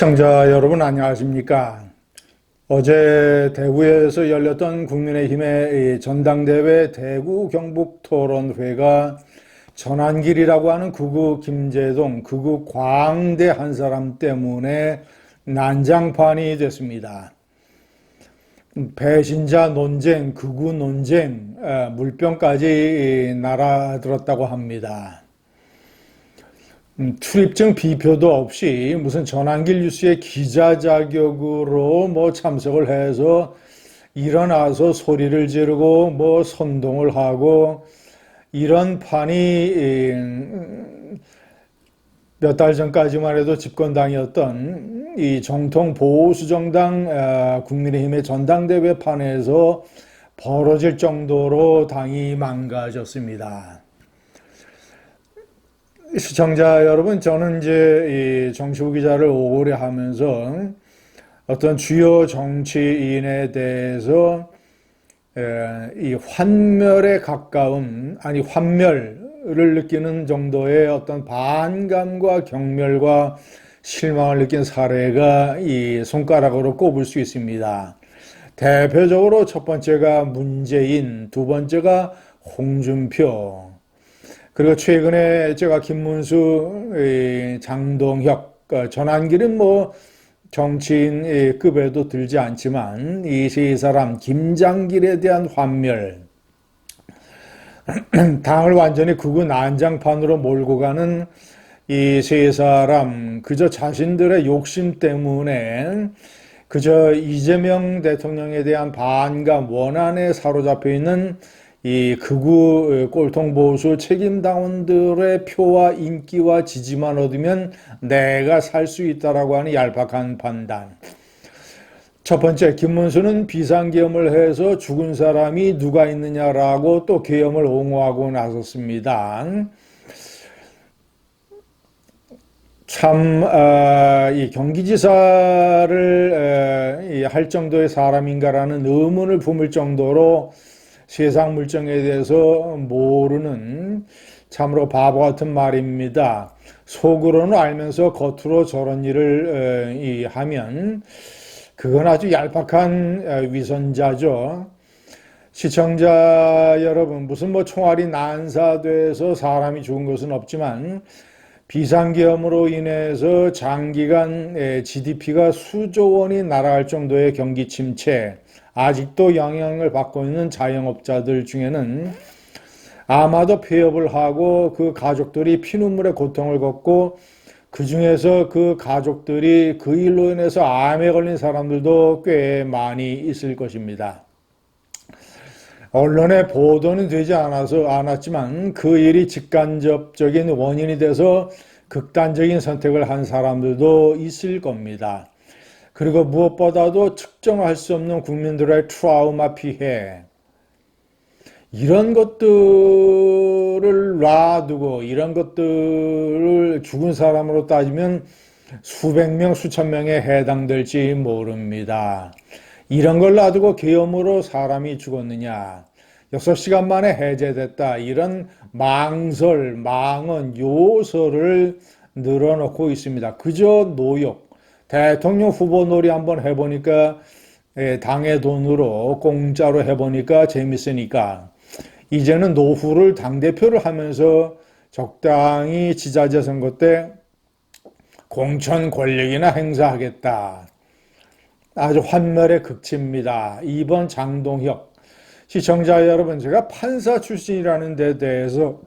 시청자 여러분 안녕하십니까? 어제 대구에서 열렸던 국민의힘의 전당대회 대구 경북 토론회가 전환길이라고 하는 극우 김제동, 극우 광대 한 사람 때문에 난장판이 됐습니다. 배신자 논쟁, 극우 논쟁, 물병까지 날아들었다고 합니다. 출입증 비표도 없이 무슨 전환길 뉴스의 기자 자격으로 참석을 해서 일어나서 소리를 지르고 선동을 하고 이런 판이 몇 달 전까지만 해도 집권당이었던 이 정통 보수정당 국민의힘의 전당대회 판에서 벌어질 정도로 당이 망가졌습니다. 시청자 여러분, 저는 이제 이 정치부 기자를 오래 하면서 어떤 주요 정치인에 대해서 이 환멸에 가까운, 아니 환멸을 느끼는 정도의 어떤 반감과 경멸과 실망을 느낀 사례가 이 손가락으로 꼽을 수 있습니다. 대표적으로 첫 번째가 문재인, 두 번째가 홍준표, 그리고 최근에 제가 김문수, 장동혁, 전환길은 정치인급에도 들지 않지만 이 세 사람 김장길에 대한 환멸, 당을 완전히 극우 난장판으로 몰고 가는 이 세 사람, 그저 자신들의 욕심 때문에 그저 이재명 대통령에 대한 반감, 원한에 사로잡혀 있는 이 극우 꼴통보수 책임당원들의 표와 인기와 지지만 얻으면 내가 살 수 있다라고 하는 얄팍한 판단. 첫 번째, 김문수는 비상계엄을 해서 죽은 사람이 누가 있느냐라고 또 계엄을 옹호하고 나섰습니다. 참, 이 경기지사를 할 정도의 사람인가라는 의문을 품을 정도로 세상 물정에 대해서 모르는 참으로 바보 같은 말입니다. 속으로는 알면서 겉으로 저런 일을 하면 그건 아주 얄팍한 위선자죠. 시청자 여러분, 무슨 총알이 난사돼서 사람이 죽은 것은 없지만 비상계엄으로 인해서 장기간 GDP가 수조 원이 날아갈 정도의 경기 침체, 아직도 영향을 받고 있는 자영업자들 중에는 아마도 폐업을 하고 그 가족들이 피눈물의 고통을 겪고 그 중에서 그 가족들이 그 일로 인해서 암에 걸린 사람들도 꽤 많이 있을 것입니다. 언론에 보도는 되지 않았지만 그 일이 직간접적인 원인이 돼서 극단적인 선택을 한 사람들도 있을 겁니다. 그리고 무엇보다도 측정할 수 없는 국민들의 트라우마 피해, 이런 것들을 놔두고 이런 것들을 죽은 사람으로 따지면 수백 명, 수천 명에 해당될지 모릅니다. 이런 걸 놔두고 계엄으로 사람이 죽었느냐, 6시간 만에 해제됐다, 이런 망설, 망언, 요설을 늘어놓고 있습니다. 그저 노욕. 대통령 후보 놀이 한번 해보니까 당의 돈으로 공짜로 해보니까 재밌으니까 이제는 노후를 당대표를 하면서 적당히 지자체 선거 때 공천 권력이나 행사하겠다. 아주 환멸의 극치입니다. 2번 장동혁. 시청자 여러분, 제가 판사 출신이라는 데 대해서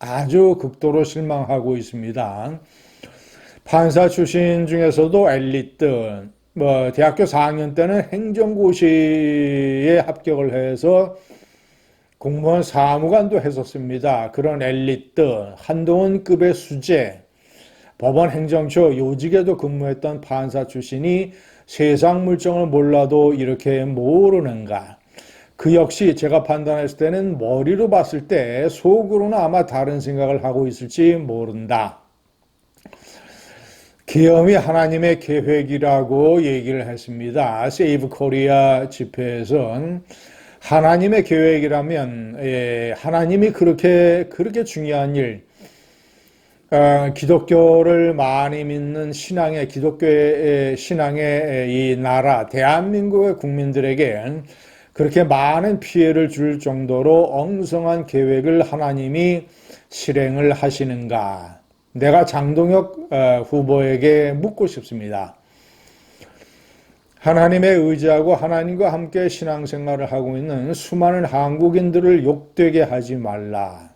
아주 극도로 실망하고 있습니다. 판사 출신 중에서도 엘리트, 대학교 4학년 때는 행정고시에 합격을 해서 공무원 사무관도 했었습니다. 그런 엘리트, 한동훈급의 수재, 법원 행정처 요직에도 근무했던 판사 출신이 세상 물정을 몰라도 이렇게 모르는가? 그 역시 제가 판단했을 때는 머리로 봤을 때 속으로는 아마 다른 생각을 하고 있을지 모른다. 계엄이 하나님의 계획이라고 얘기를 했습니다. 세이브 코리아 집회에선 하나님의 계획이라면 하나님이 그렇게 중요한 일, 기독교를 많이 믿는 신앙의 기독교의 신앙의 이 나라 대한민국의 국민들에게 그렇게 많은 피해를 줄 정도로 엉성한 계획을 하나님이 실행을 하시는가? 내가 장동혁 후보에게 묻고 싶습니다. 하나님에 의지하고 하나님과 함께 신앙생활을 하고 있는 수많은 한국인들을 욕되게 하지 말라.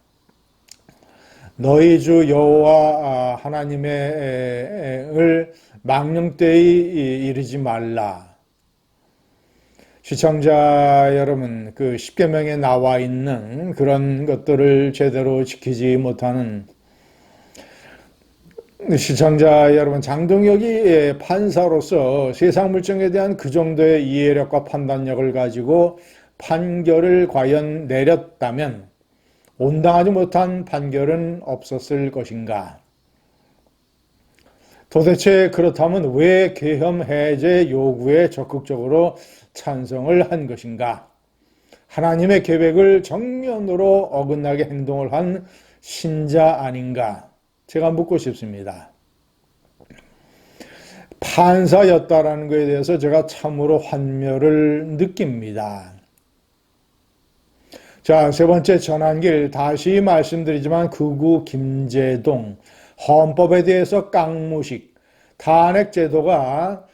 너희 주 여호와 하나님을 망령되이 이르지 말라. 시청자 여러분, 그 십계명에 나와 있는 그런 것들을 제대로 지키지 못하는 시청자 여러분, 장동혁이 판사로서 세상 물정에 대한 그 정도의 이해력과 판단력을 가지고 판결을 과연 내렸다면 온당하지 못한 판결은 없었을 것인가? 도대체 그렇다면 왜 계엄 해제 요구에 적극적으로 찬성을 한 것인가? 하나님의 계획을 정면으로 어긋나게 행동을 한 신자 아닌가? 제가 묻고 싶습니다. 판사였다라는 것에 대해서 제가 참으로 환멸을 느낍니다. 자, 세 번째 전환길 다시 말씀드리지만 극우 김제동 헌법에 대해서 깡무식 탄핵 제도가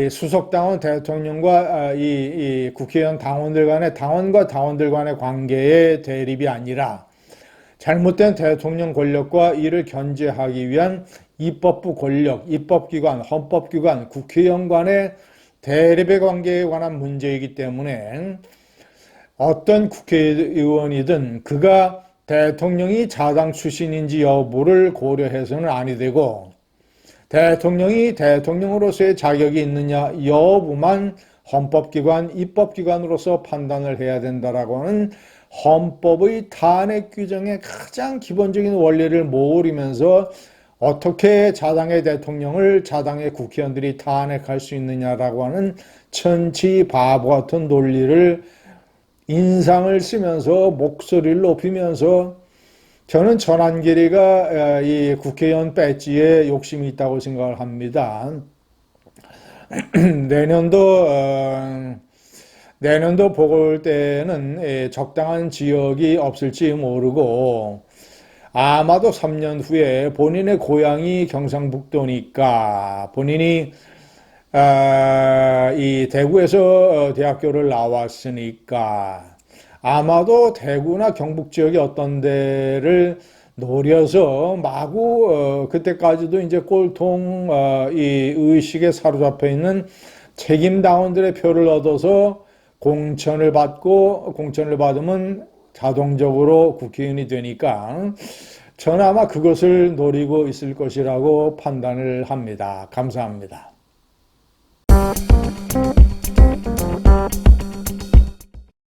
수석당원 대통령과 이 국회의원 당원들 간의 당원과 당원들 간의 관계의 대립이 아니라 잘못된 대통령 권력과 이를 견제하기 위한 입법부 권력, 입법기관, 헌법기관, 국회의원 간의 대립의 관계에 관한 문제이기 때문에 어떤 국회의원이든 그가 대통령이 자당 출신인지 여부를 고려해서는 아니 되고 대통령이 대통령으로서의 자격이 있느냐 여부만 헌법기관, 입법기관으로서 판단을 해야 된다라고 하는 헌법의 탄핵 규정의 가장 기본적인 원리를 모르면서 어떻게 자당의 대통령을 자당의 국회의원들이 탄핵할 수 있느냐라고 하는 천치 바보 같은 논리를 인상을 쓰면서 목소리를 높이면서 저는 전한길이가 이 국회의원 배지에 욕심이 있다고 생각을 합니다. 내년도 보궐 때는 적당한 지역이 없을지 모르고 아마도 3년 후에 본인의 고향이 경상북도니까 본인이 이 대구에서 대학교를 나왔으니까 아마도 대구나 경북 지역의 어떤 데를 노려서 마구 그때까지도 이제 꼴통 이 의식에 사로잡혀 있는 책임당원들의 표를 얻어서 공천을 받고 공천을 받으면 자동적으로 국회의원이 되니까 저는 아마 그것을 노리고 있을 것이라고 판단을 합니다. 감사합니다.